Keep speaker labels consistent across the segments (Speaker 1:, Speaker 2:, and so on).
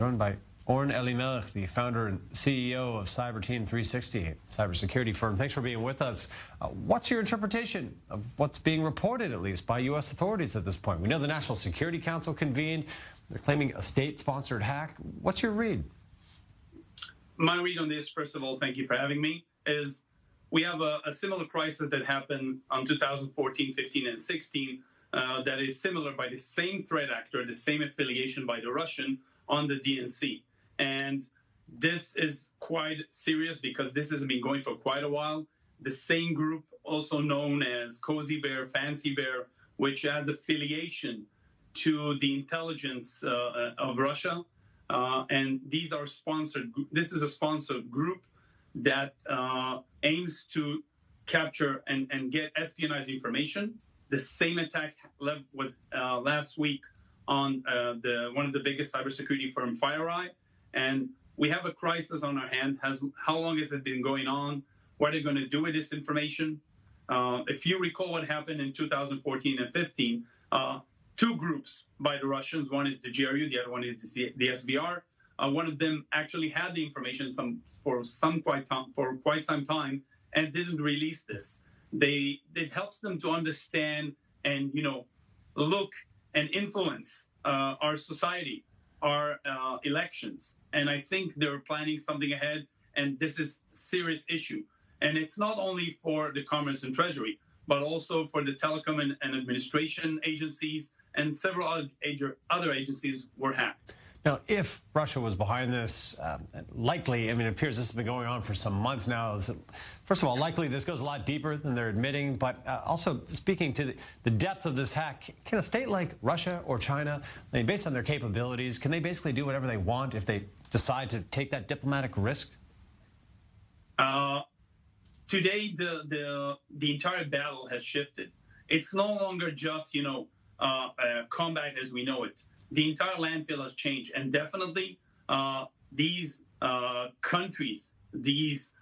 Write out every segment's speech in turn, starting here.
Speaker 1: Joined by Oren Elimelech, the founder and CEO of i24News, cybersecurity firm. Thanks for being with us. What's your interpretation of what's being reported, at least, by U.S. authorities at this point? We know the National Security Council convened. They're claiming a state-sponsored hack. What's your read?
Speaker 2: My read on this, first of all, thank you for having me, is we have a similar crisis that happened in 2014, 15, and 16 that is similar by the same threat actor, the same affiliation by the Russian on the DNC. And this is quite serious because this has been going for quite a while. The same group, also known as Cozy Bear, Fancy Bear, which has affiliation to the intelligence of Russia. And these are sponsored. This is a sponsored group that aims to capture and get espionage information. The same attack was last week on one of the biggest cybersecurity firm, FireEye. And we have a crisis on our hand. How long has it been going on? What are they going to do with this information? If you recall what happened in 2014 and 15, two groups by the Russians, one is the GRU, the other one is the SVR. One of them actually had the information for quite some time and didn't release this. It helps them to understand and look and influence our society, our elections. And I think they're planning something ahead, and this is a serious issue. And it's not only for the Commerce and Treasury, but also for the telecom and administration agencies, and several other agencies were hacked.
Speaker 1: Now, if Russia was behind this, likely, it appears this has been going on for some months now. First of all, likely this goes a lot deeper than they're admitting, but also speaking to the depth of this hack, can a state like Russia or China, based on their capabilities, can they basically do whatever they want if they decide to take that diplomatic risk?
Speaker 2: Today, the entire battle has shifted. It's no longer just, combat as we know it. The entire landfill has changed, and definitely these countries, these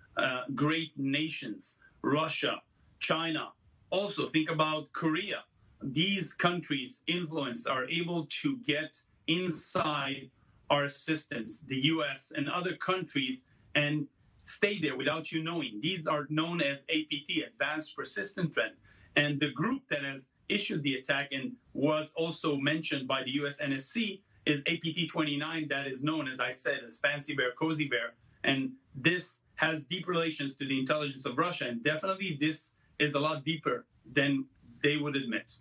Speaker 2: great nations, Russia, China, also think about Korea. These countries' influence are able to get inside our systems, the U.S. and other countries, and stay there without you knowing. These are known as APT, Advanced Persistent Threat. And the group that has issued the attack and was also mentioned by the U.S. NSC is i24News, that is known, as I said, as Fancy Bear, Cozy Bear. And this has deep relations to the intelligence of Russia. And definitely this is a lot deeper than they would admit.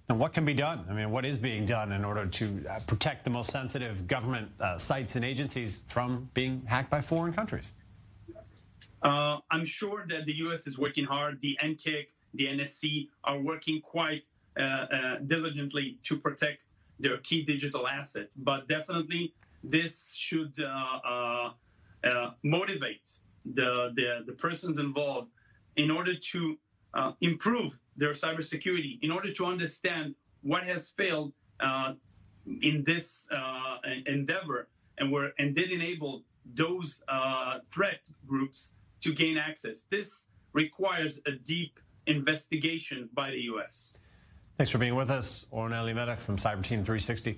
Speaker 1: And what can be done? What is being done in order to protect the most sensitive government sites and agencies from being hacked by foreign countries?
Speaker 2: I'm sure that the U.S. is working hard. The NCIC, the NSC are working quite diligently to protect their key digital assets. But definitely this should motivate the persons involved in order to improve their cybersecurity, in order to understand what has failed in this endeavor and did enable those threat groups to gain access. This requires a deep investigation by the U.S.
Speaker 1: Thanks for being with us. Oren Elimelech from i24News.